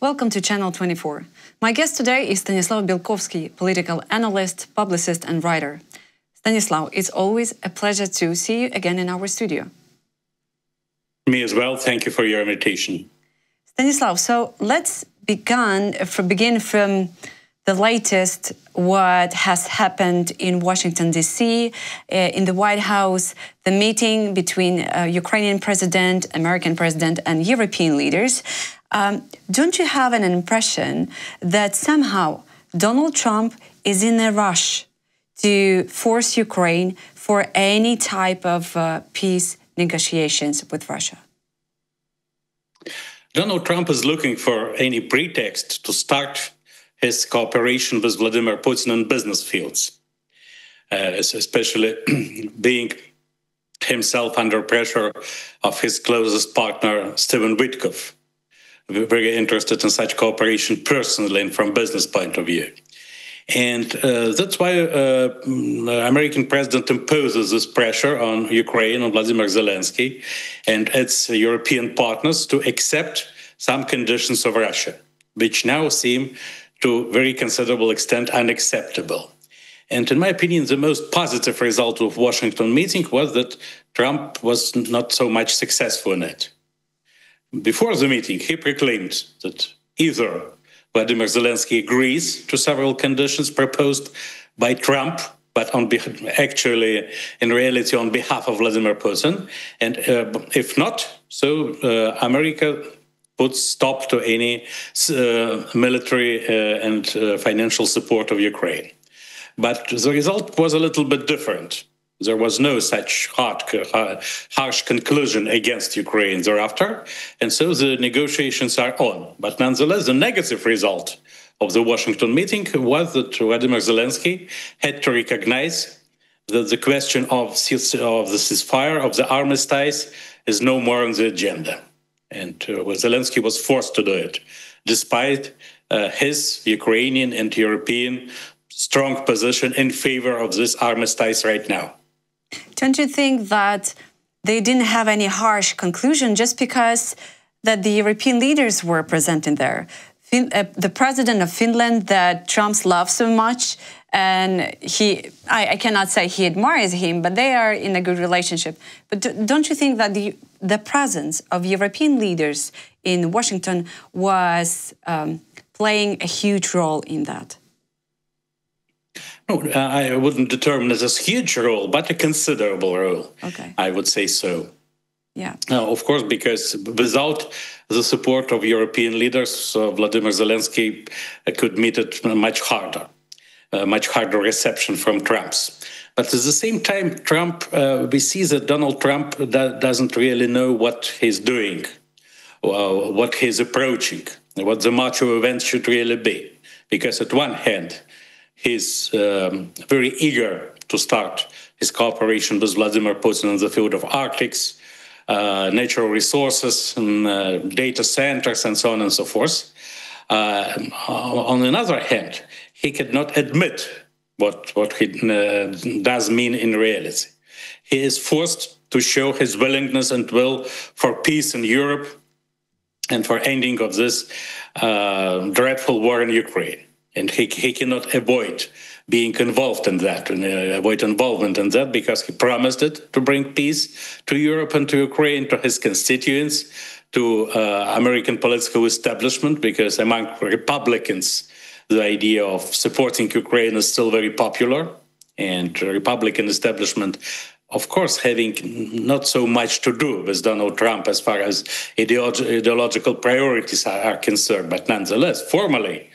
Welcome to Channel 24. My guest today is Stanislav Belkovsky, political analyst, publicist and writer. Stanislav, it's always a pleasure to see you again in our studio. Me as well. Thank you for your invitation. Stanislav, so let's begin from the latest, what has happened in Washington, D.C., in the White House, the meeting between Ukrainian president, American president, and European leaders. Don't you have an impression that somehow Donald Trump is in a rush to force Ukraine for any type of peace negotiations with Russia? Donald Trump is looking for any pretext to start his cooperation with Vladimir Putin in business fields, especially being himself under pressure of his closest partner, Stephen Witkoff. We're very interested in such cooperation personally and from business point of view. And that's why American president imposes this pressure on Ukraine, on Vladimir Zelenskyy and its European partners to accept some conditions of Russia, which now seem to a very considerable extent unacceptable. And in my opinion, the most positive result of Washington meeting was that Trump was not so much successful in it. Before the meeting, he proclaimed that either Vladimir Zelenskyy agrees to several conditions proposed by Trump, but actually, in reality, on behalf of Vladimir Putin, and if not, so America puts stop to any military and financial support of Ukraine. But the result was a little bit different. There was no such harsh conclusion against Ukraine thereafter, and so the negotiations are on. But nonetheless, the negative result of the Washington meeting was that Vladimir Zelenskyy had to recognize that the question of the ceasefire, of the armistice, is no more on the agenda. And Zelenskyy was forced to do it, despite his Ukrainian and European strong position in favor of this armistice right now. Don't you think that they didn't have any harsh conclusion just because that the European leaders were present in there? The president of Finland that Trump loves so much, and I cannot say he admires him, but they are in a good relationship. But don't you think that the presence of European leaders in Washington was playing a huge role in that? No, I wouldn't determine it as a huge role, but a considerable role. Okay. I would say so. Yeah. Of course, because without the support of European leaders, Vladimir Zelenskyy could meet it much harder reception from Trump's. But at the same time, we see that Donald Trump doesn't really know what he's doing, what he's approaching, what the march of events should really be. Because at one hand, he's very eager to start his cooperation with Vladimir Putin in the field of Arctics, natural resources, data centers, and so on and so forth. On the other hand, he cannot admit what he does mean in reality. He is forced to show his willingness and will for peace in Europe and for ending of this dreadful war in Ukraine. And he cannot avoid being involved in that, and avoid involvement in that, because he promised it to bring peace to Europe and to Ukraine, to his constituents, to American political establishment, because among Republicans, the idea of supporting Ukraine is still very popular, and the Republican establishment, of course, having not so much to do with Donald Trump as far as ideological priorities are concerned, but nonetheless, formally,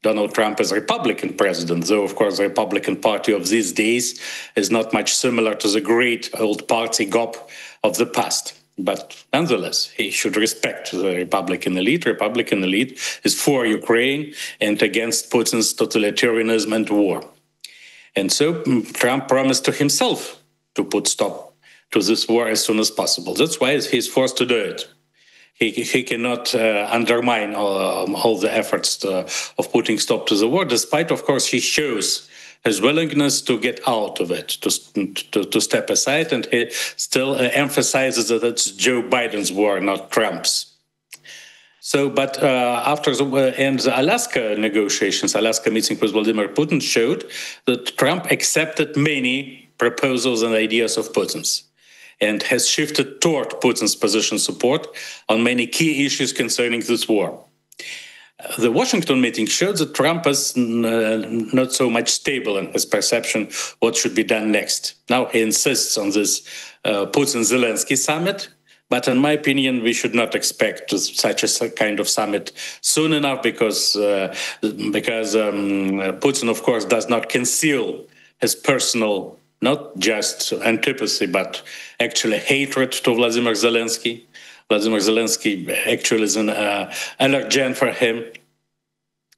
Donald Trump is a Republican president, though, of course, the Republican Party of these days is not much similar to the great old party GOP of the past. But nonetheless, he should respect the Republican elite. Republican elite is for Ukraine and against Putin's totalitarianism and war. And so Trump promised to himself to put stop to this war as soon as possible. That's why he's forced to do it. He cannot undermine all the efforts of putting stop to the war, despite, of course, he shows his willingness to get out of it, to step aside, and he still emphasizes that it's Joe Biden's war, not Trump's. So, but after the Alaska negotiations, Alaska meeting with Vladimir Putin showed that Trump accepted many proposals and ideas of Putin's and has shifted toward Putin's position support on many key issues concerning this war. The Washington meeting showed that Trump is not so much stable in his perception what should be done next. Now he insists on this Putin-Zelenskyy summit, but in my opinion, we should not expect such a kind of summit soon enough because Putin, of course, does not conceal his personal, not just antipathy, but actually hatred to Vladimir Zelenskyy. Vladimir Zelenskyy actually is an allergen for him.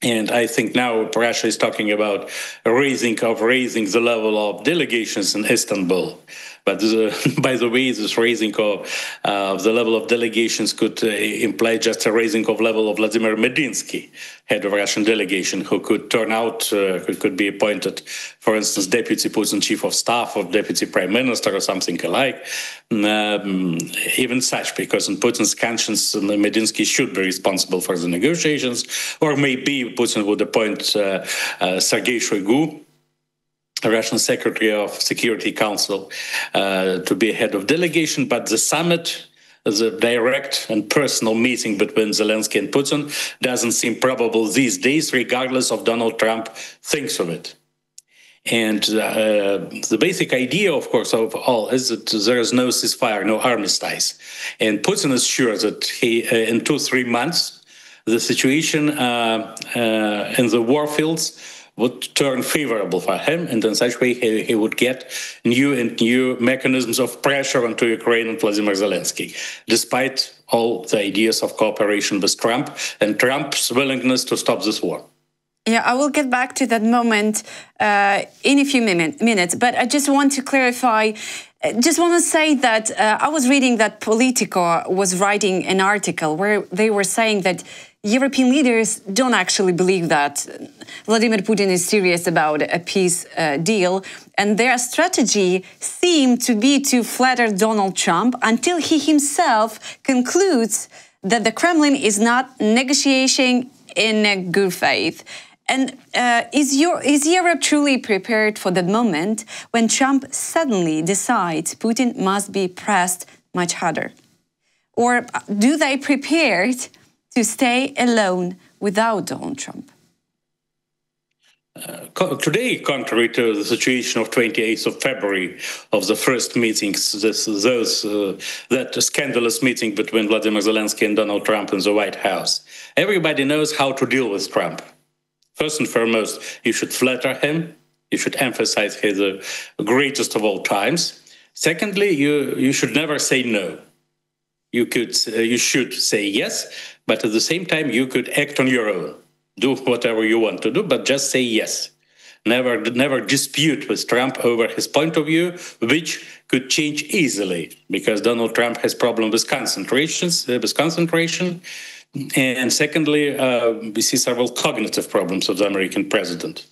And I think now Russia is talking about raising the level of delegations in Istanbul. But by the way, this raising of the level of delegations could imply just a raising of level of Vladimir Medinsky, head of Russian delegation, who could turn out, who could be appointed, for instance, deputy Putin chief of staff or deputy prime minister or something alike. Even such, because in Putin's conscience, Medinsky should be responsible for the negotiations, or maybe Putin would appoint Sergei Shoigu, Russian Secretary of Security Council, to be head of delegation. But the summit, the direct and personal meeting between Zelenskyy and Putin, doesn't seem probable these days, regardless of Donald Trump thinks of it. And the basic idea, of course, of all is that there is no ceasefire, no armistice. And Putin is sure that he, in 2-3 months, the situation in the war fields would turn favorable for him, and in such way he would get new mechanisms of pressure onto Ukraine and Vladimir Zelenskyy, despite all the ideas of cooperation with Trump and Trump's willingness to stop this war. Yeah, I will get back to that moment in a few minutes, but I just want to clarify, just want to say that I was reading that Politico was writing an article where they were saying that European leaders don't actually believe that Vladimir Putin is serious about a peace deal, and their strategy seemed to be to flatter Donald Trump until he himself concludes that the Kremlin is not negotiating in a good faith. And is Europe truly prepared for the moment when Trump suddenly decides Putin must be pressed much harder? Or do they prepared to stay alone without Donald Trump? Today, contrary to the situation of 28th of February of the first meetings, that scandalous meeting between Vladimir Zelenskyy and Donald Trump in the White House, everybody knows how to deal with Trump. First and foremost, you should flatter him. You should emphasize he's the greatest of all times. Secondly, you should never say no. You should say yes, but at the same time, you could act on your own. Do whatever you want to do, but just say yes. Never dispute with Trump over his point of view, which could change easily, because Donald Trump has problem with concentration. And secondly, we see several cognitive problems of the American president,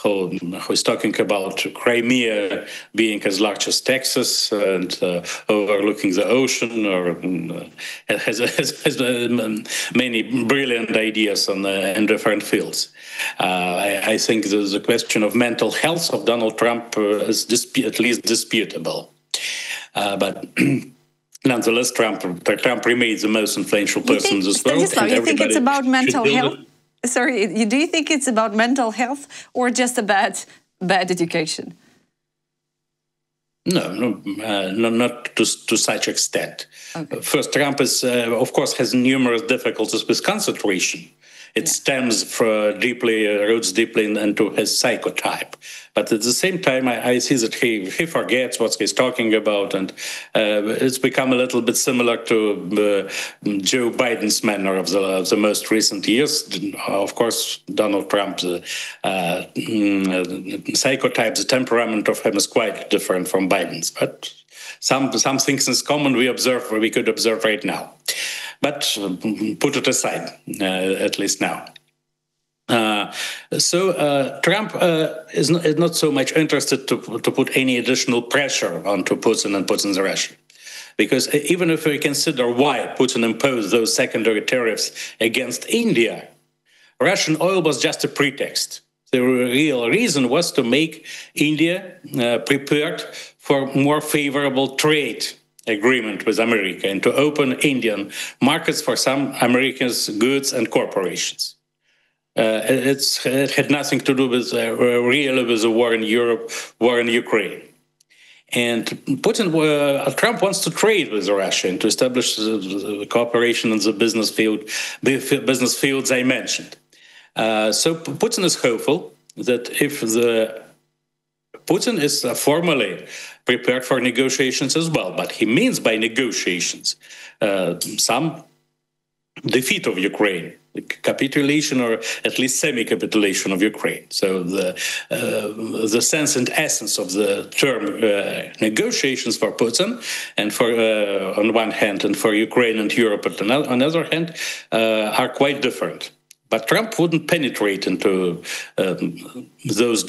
who is talking about Crimea being as large as Texas and overlooking the ocean, or has many brilliant ideas in different fields. I think the question of mental health of Donald Trump is at least disputable. But nonetheless, Trump remains the most influential person in this world. Stanislav, you think it's about mental health? Sorry, do you think it's about mental health or just a bad education? No, not to such extent. Okay. First, Trump is, of course, has numerous difficulties with concentration. It stems roots deeply into his psychotype. But at the same time, I see that he forgets what he's talking about, and it's become a little bit similar to Joe Biden's manner of the most recent years. Of course, Donald Trump's psychotype, the temperament of him is quite different from Biden's, but some things in common we could observe right now. But put it aside, at least now. So Trump is not so much interested to put any additional pressure onto Putin and Putin's Russia, Because even if we consider why Putin imposed those secondary tariffs against India, Russian oil was just a pretext. The real reason was to make India prepared for more favorable trade agreement with America and to open Indian markets for some American goods and corporations. It had nothing to do with really with the war in Europe, war in Ukraine. And Trump wants to trade with Russia and to establish the cooperation in the business fields I mentioned. So Putin is hopeful that if Putin is formally prepared for negotiations as well, but he means by negotiations some defeat of Ukraine, capitulation or at least semi-capitulation of Ukraine. So the sense and essence of the term negotiations for Putin and for on one hand and for Ukraine and Europe on the other hand are quite different. But Trump wouldn't penetrate into those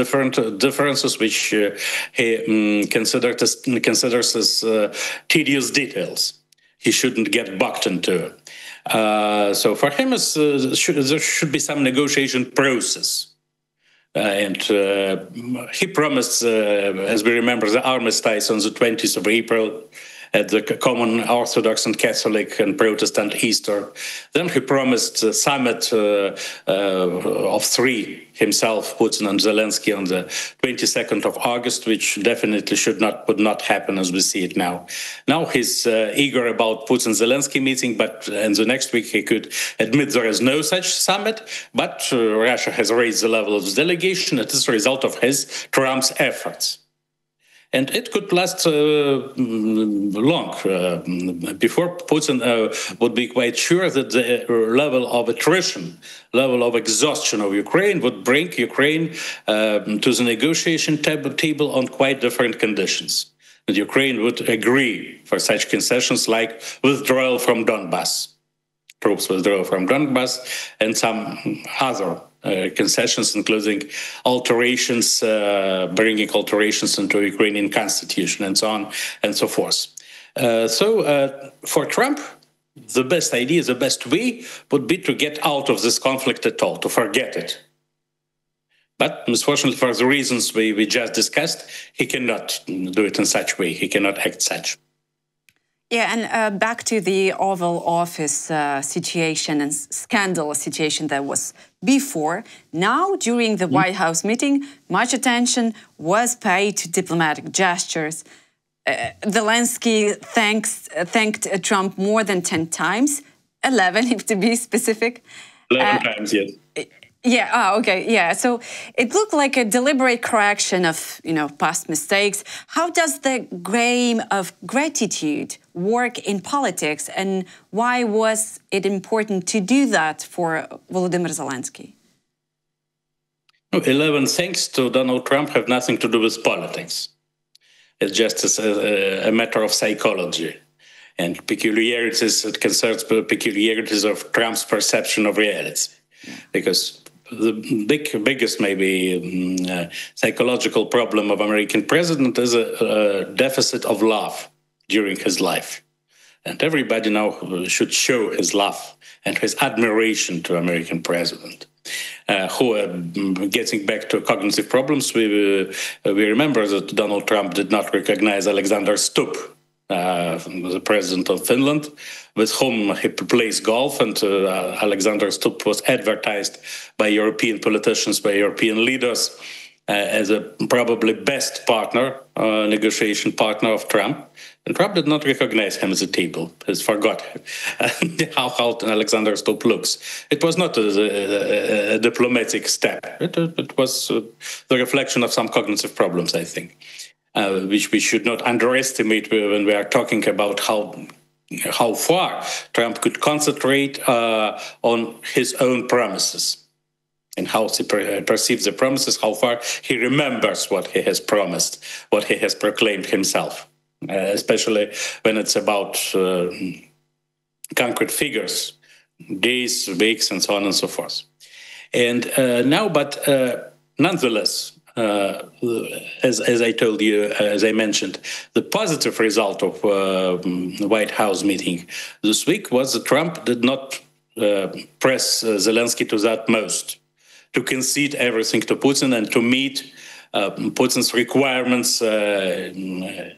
different differences, which he considers as tedious details. He shouldn't get bogged into. So for him, there should be some negotiation process. And he promised, as we remember, the armistice on the 20th of April at the common Orthodox and Catholic and Protestant Easter. Then he promised a summit of three, himself, Putin and Zelenskyy, on the 22nd of August, which definitely would not happen as we see it now. Now he's eager about Putin-Zelenskyy meeting, but in the next week he could admit there is no such summit, but Russia has raised the level of the delegation. It is a result of Trump's efforts. And it could last long before Putin would be quite sure that the level of attrition, level of exhaustion of Ukraine would bring Ukraine to the negotiation table on quite different conditions. And Ukraine would agree for such concessions like withdrawal from Donbass, troops withdrawal from Donbass, and some other concessions, including alterations, bringing alterations into the Ukrainian constitution and so on and so forth. So for Trump, the best idea, the best way would be to get out of this conflict at all, to forget it. But unfortunately, for the reasons we just discussed, he cannot do it in such way. He cannot act such. Yeah, and back to the Oval Office situation and scandal situation that was before. Now, during the White House meeting, much attention was paid to diplomatic gestures. Zelenskyy thanked Trump more than 10 times, 11 if to be specific. 11 times, yes. Yeah, okay, yeah. So it looked like a deliberate correction of, past mistakes. How does the game of gratitude work in politics, and why was it important to do that for Volodymyr Zelenskyy? 11 thanks to Donald Trump have nothing to do with politics. It's just a matter of psychology and peculiarities. It concerns peculiarities of Trump's perception of reality, because the biggest maybe psychological problem of American president is a deficit of love during his life. And everybody now should show his love and his admiration to American president. Getting back to cognitive problems, we remember that Donald Trump did not recognize Alexander Stubb, the president of Finland, with whom he plays golf, and Alexander Stubb was advertised by European politicians, by European leaders, as a probably best partner, negotiation partner of Trump. And Trump did not recognize him at the table. He forgot how Alexander Stubb looks. It was not a diplomatic step. It was the reflection of some cognitive problems, I think, which we should not underestimate when we are talking about how far Trump could concentrate on his own promises and how he perceives the promises, how far he remembers what he has promised, what he has proclaimed himself, especially when it's about concrete figures, days, weeks, and so on and so forth. And now, but nonetheless, as I told you, as I mentioned, the positive result of the White House meeting this week was that Trump did not press Zelensky to that most, to concede everything to Putin and to meet Putin's requirements in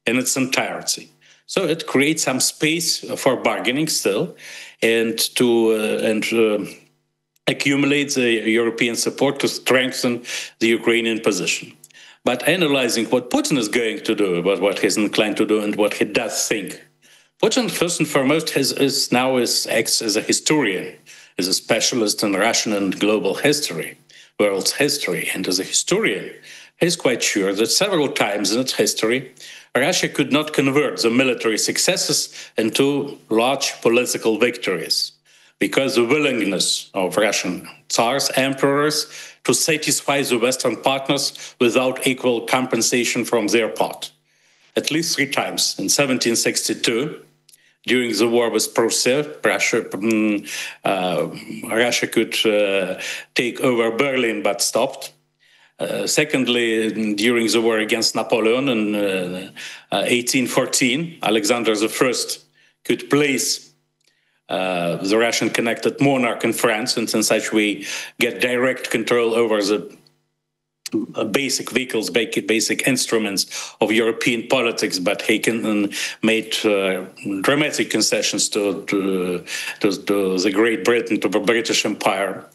its entirety. So it creates some space for bargaining still, and to accumulate the European support to strengthen the Ukrainian position. But analyzing what Putin is going to do, about what he's inclined to do, and what he does think, Putin, first and foremost, acts as a historian, as a specialist in Russian and global history, world's history. And as a historian, he's quite sure that several times in its history, Russia could not convert the military successes into large political victories, because the willingness of Russian tsars, emperors, to satisfy the Western partners without equal compensation from their part. At least 3 times. In 1762, during the war with Prussia, Russia could take over Berlin but stopped. Secondly, during the war against Napoleon in 1814, Alexander I could place the Russian-connected monarch in France, and in such way get direct control over the basic vehicles, basic instruments of European politics. But he made dramatic concessions to the Great Britain, to the British Empire,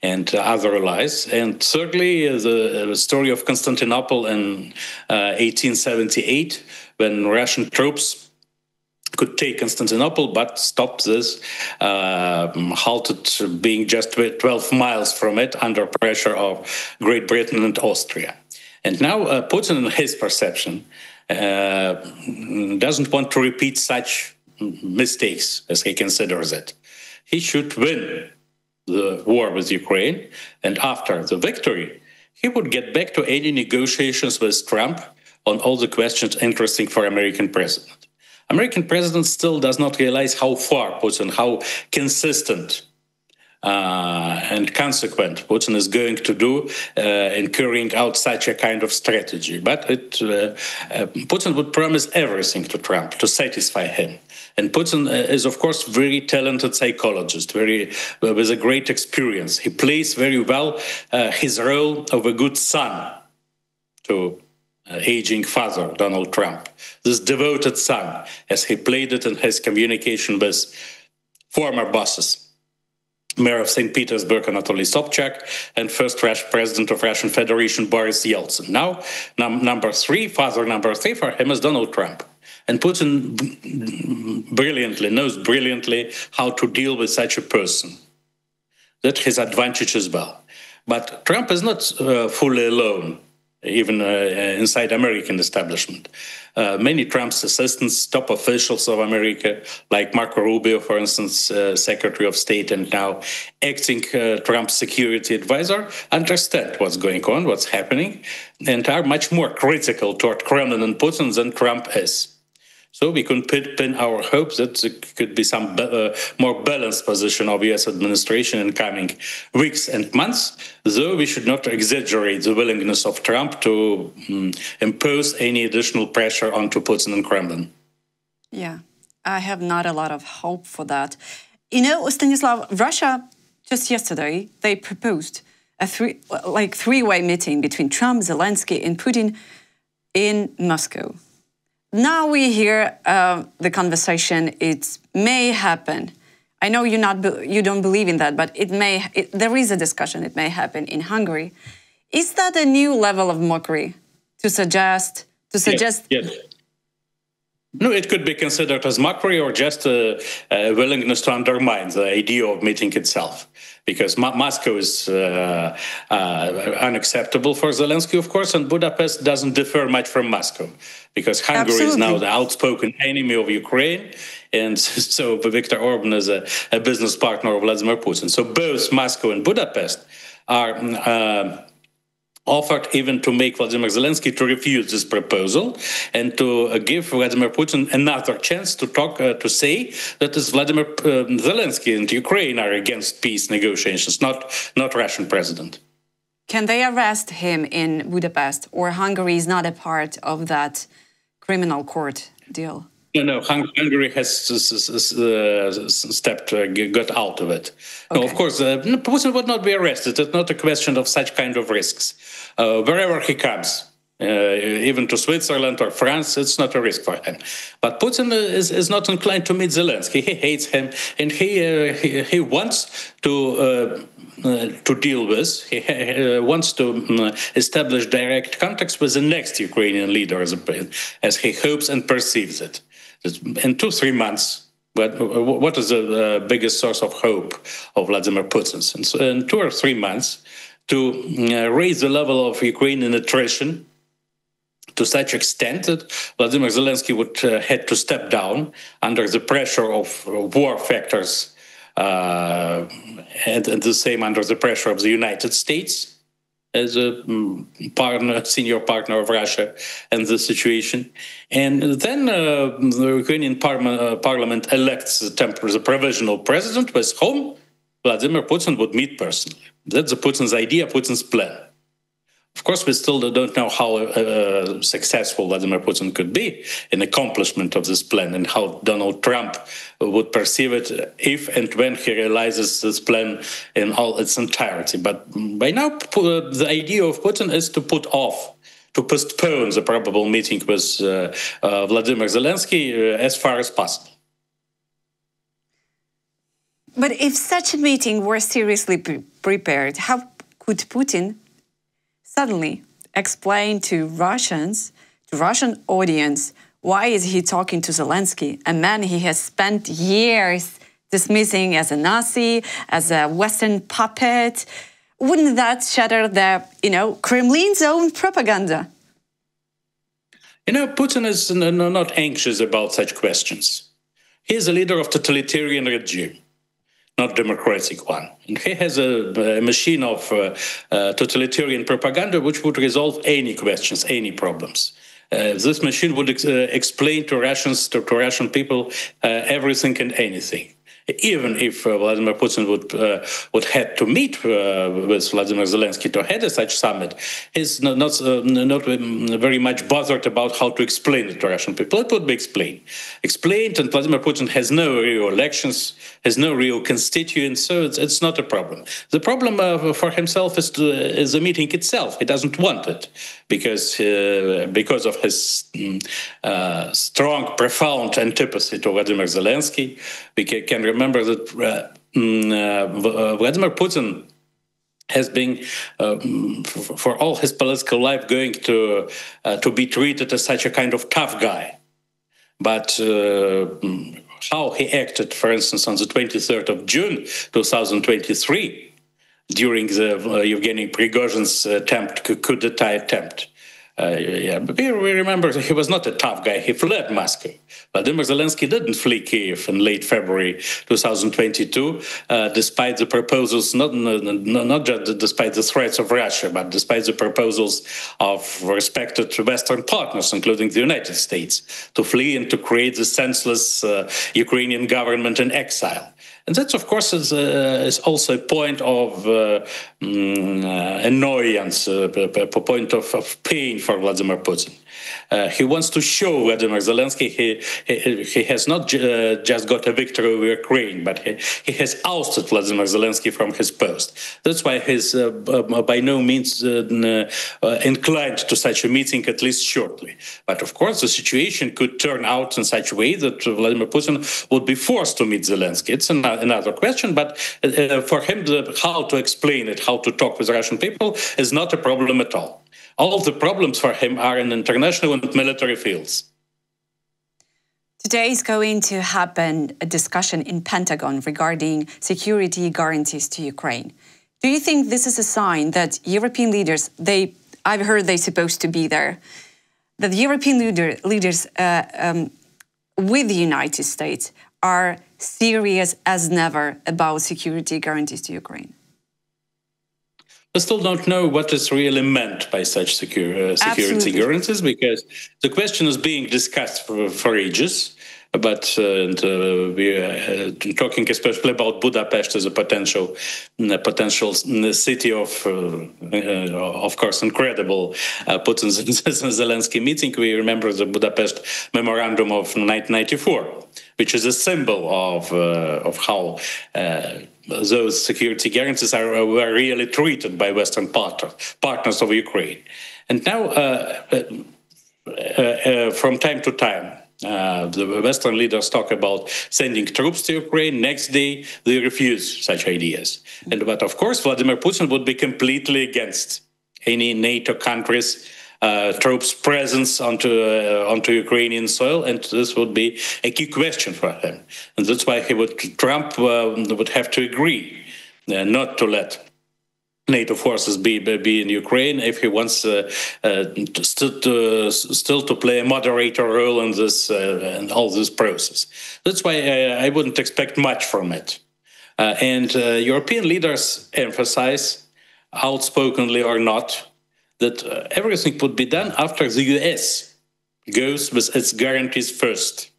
and other allies. And thirdly, the story of Constantinople in 1878, when Russian troops could take Constantinople, but stopped this, halted being just 12 miles from it under pressure of Great Britain and Austria. And now Putin, in his perception, doesn't want to repeat such mistakes as he considers it. He should win the war with Ukraine, and after the victory, he would get back to any negotiations with Trump on all the questions interesting for American president. American president still does not realize how far Putin, how consistent and consequent Putin is going to do in carrying out such a kind of strategy. But Putin would promise everything to Trump to satisfy him. And Putin is, of course, very talented psychologist, with a great experience. He plays very well his role of a good son to aging father, Donald Trump, this devoted son, as he played it in his communication with former bosses, Mayor of St. Petersburg, Anatoly Sobchak, and first President of Russian Federation, Boris Yeltsin. Now, father number three for him is Donald Trump. And Putin knows brilliantly how to deal with such a person. That's his advantage as well. But Trump is not fully alone, even inside American establishment. Many Trump's assistants, top officials of America, like Marco Rubio, for instance, Secretary of State and now acting Trump's security advisor, understand what's going on, what's happening, and are much more critical toward Kremlin and Putin than Trump is. So we can pin our hopes that there could be some more balanced position of U.S. administration in coming weeks and months, though we should not exaggerate the willingness of Trump to impose any additional pressure onto Putin and Kremlin. Yeah, I have not a lot of hope for that. You know, Stanislav, Russia, just yesterday, they proposed a three-way meeting between Trump, Zelenskyy, and Putin in Moscow. Now we hear the conversation. It may happen. I know you don't believe in that, but there is a discussion. It may happen in Hungary. Is that a new level of mockery to suggest? Yes. No, it could be considered as mockery or just a willingness to undermine the idea of meeting itself. Because Moscow is unacceptable for Zelenskyy, of course, and Budapest doesn't differ much from Moscow, because Hungary is now the outspoken enemy of Ukraine, and so Viktor Orban is a business partner of Vladimir Putin. So both Moscow and Budapest are offered even to make Vladimir Zelenskyy to refuse this proposal and to give Vladimir Putin another chance to talk, to say that it's Vladimir Zelenskyy and Ukraine are against peace negotiations, not Russian president. Can they arrest him in Budapest, or Hungary is not a part of that criminal court deal? No, Hungary has got out of it. Okay. No, of course, Putin would not be arrested. It's not a question of such kind of risks. Wherever he comes, even to Switzerland or France, it's not a risk for him. But Putin is not inclined to meet Zelensky. He hates him, and he wants to deal with. He wants to establish direct contacts with the next Ukrainian leader, as he hopes and perceives it. In 2-3 months, but what is the biggest source of hope of Vladimir Putin? So in 2 or 3 months, to raise the level of Ukrainian attrition to such extent that Vladimir Zelensky would had to step down under the pressure of war factors, and the same under the pressure of the United States as a senior partner of Russia in this situation. And then the Ukrainian parliament elects the provisional president with whom Vladimir Putin would meet personally. That's Putin's idea, Putin's plan. Of course, we still don't know how successful Vladimir Putin could be in accomplishment of this plan, and how Donald Trump would perceive it if and when he realizes this plan in all its entirety. But by now, the idea of Putin is to postpone the probable meeting with Vladimir Zelensky as far as possible. But if such a meeting were seriously prepared, how could Putin suddenly explain to Russian audience, why is he talking to Zelensky, a man he has spent years dismissing as a Nazi, as a Western puppet? Wouldn't that shatter the, Kremlin's own propaganda? Putin is not anxious about such questions. He is a leader of totalitarian regime, not democratic one. And he has a machine of totalitarian propaganda which would resolve any questions, any problems. This machine would explain to Russian people everything and anything. Even if Vladimir Putin would have to meet with Vladimir Zelensky to head such summit, he's not very much bothered about how to explain it to Russian people. It would be explained, and Vladimir Putin has no real elections, has no real constituents, so it's not a problem. The problem for himself is the meeting itself. He doesn't want it because of his strong, profound antipathy to Vladimir Zelensky. We can remember that Vladimir Putin has been, for all his political life, going to be treated as such a kind of tough guy. But how he acted, for instance, on the 23rd of June 2023, during the Yevgeny Prigozhin's coup d'etat attempt, we remember that he was not a tough guy. He fled Moscow. Vladimir Zelensky didn't flee Kiev in late February 2022, despite the proposals, not just despite the threats of Russia, but despite the proposals of respected Western partners, including the United States, to flee and to create the senseless Ukrainian government in exile. And that, of course, is also a point of annoyance, a point of pain for Vladimir Putin. He wants to show Vladimir Zelensky he has not just got a victory over Ukraine, but he has ousted Vladimir Zelensky from his post. That's why he's by no means inclined to such a meeting, at least shortly. But of course, the situation could turn out in such a way that Vladimir Putin would be forced to meet Zelensky. It's another question, but for him, how to explain it, how to talk with Russian people is not a problem at all. All of the problems for him are in international and military fields. Today is going to happen a discussion in Pentagon regarding security guarantees to Ukraine. Do you think this is a sign that European leaders, I've heard they're supposed to be there, that the European leaders with the United States are serious as never about security guarantees to Ukraine? We still don't know what is really meant by such security guarantees, because the question is being discussed for ages. but we are talking especially about Budapest as a potential city of course, incredible Putin and Zelenskyy meeting. We remember the Budapest Memorandum of 1994, which is a symbol of how those security guarantees were really treated by Western partners of Ukraine. And now, from time to time, the Western leaders talk about sending troops to Ukraine. Next day, they refuse such ideas. But of course, Vladimir Putin would be completely against any NATO countries' troops' presence onto Ukrainian soil, and this would be a key question for him. And that's why Trump would have to agree not to let NATO forces be in Ukraine if he wants still to play a moderator role in this and all this process. That's why I wouldn't expect much from it. And European leaders emphasize, outspokenly or not, that everything would be done after the US goes with its guarantees first.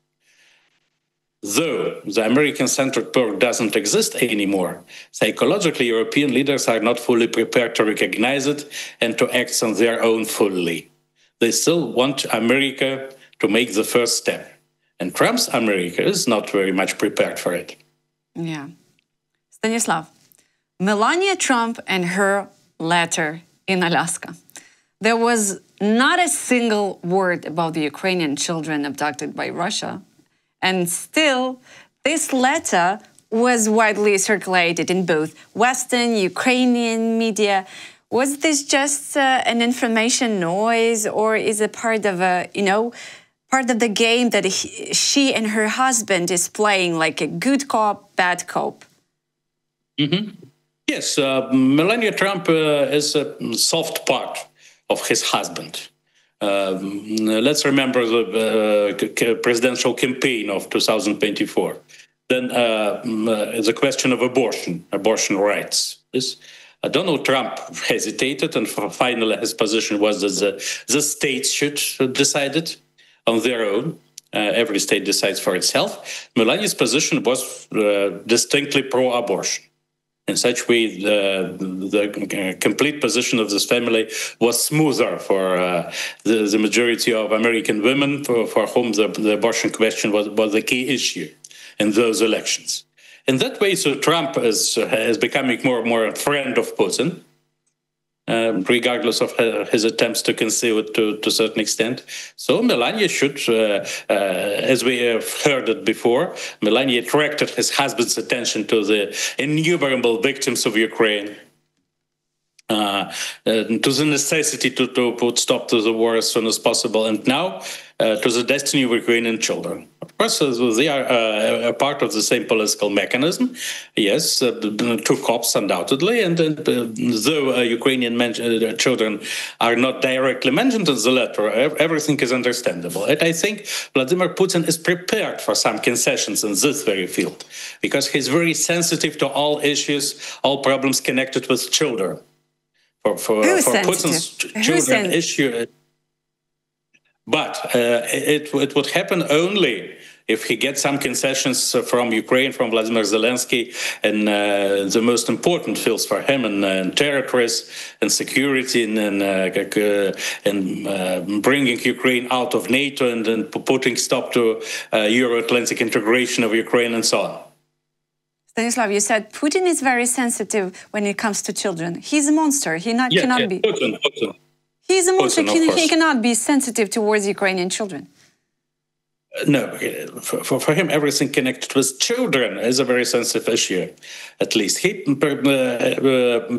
Though the American-centered perk doesn't exist anymore, psychologically, European leaders are not fully prepared to recognize it and to act on their own fully. They still want America to make the first step. And Trump's America is not very much prepared for it. Yeah. Stanislav, Melania Trump and her letter in Alaska. There was not a single word about the Ukrainian children abducted by Russia. And still, this letter was widely circulated in both Western, Ukrainian media. Was this just an information noise, or is it part of part of the game that she and her husband is playing, like a good cop, bad cop? Mm-hmm. Yes, Melania Trump is a soft part of his husband. Let's remember the presidential campaign of 2024. Then the question of abortion rights. Donald Trump hesitated, and finally his position was that the states should decide it on their own. Every state decides for itself. Melania's position was distinctly pro-abortion. In such way, the complete position of this family was smoother for the majority of American women for whom the abortion question was the key issue in those elections. In that way, so Trump is becoming more and more a friend of Putin, regardless of his attempts to conceal it to a certain extent. So Melania should, as we have heard it before, Melania attracted his husband's attention to the innumerable victims of Ukraine, to the necessity to put stop to the war as soon as possible, and now to the destiny of Ukrainian children. Of course, they are a part of the same political mechanism. Yes, two cops undoubtedly, and though Ukrainian children are not directly mentioned in the letter, everything is understandable. And I think Vladimir Putin is prepared for some concessions in this very field, because he's very sensitive to all issues, all problems connected with children. For Putin's children issue, but it would happen only if he gets some concessions from Ukraine, from Vladimir Zelenskyy, and the most important fields for him, and territories and security, and bringing Ukraine out of NATO, and putting stop to Euro-Atlantic integration of Ukraine, and so on. Stanislav, you said Putin is very sensitive when it comes to children. He's a monster. Cannot be. Putin. He's a monster. Putin, he cannot be sensitive towards Ukrainian children. No, for him, everything connected with children is a very sensitive issue. At least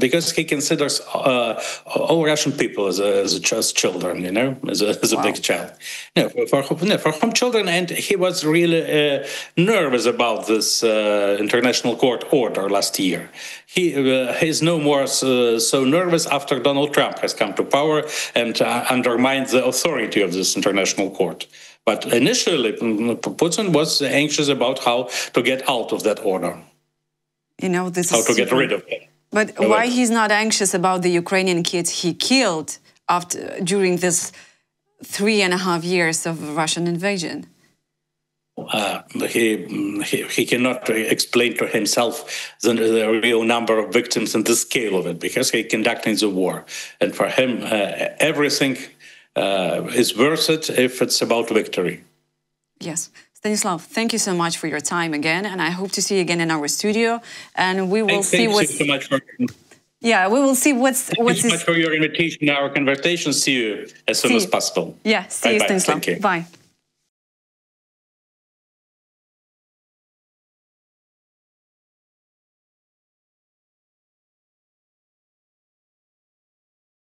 because he considers all Russian people as just children, as a big child. No, for him, children, and he was really nervous about this international court order last year. He's no more so nervous after Donald Trump has come to power and undermined the authority of this international court. But initially, Putin was anxious about how to get out of that order. How to get rid of it. But why he's not anxious about the Ukrainian kids he killed during this 3.5 years of Russian invasion? he cannot explain to himself the real number of victims and the scale of it, because he's conducting the war. And for him, everything is worth it if it's about victory. Yes. Stanislav, thank you so much for your time again, and I hope to see you again in our studio. And we will see what's... Thank you so much for... Yeah, we will see what's... Thank you so much for your invitation, our conversation. See you as soon as possible. Yeah, see you, Stanislav. Thank you. Bye.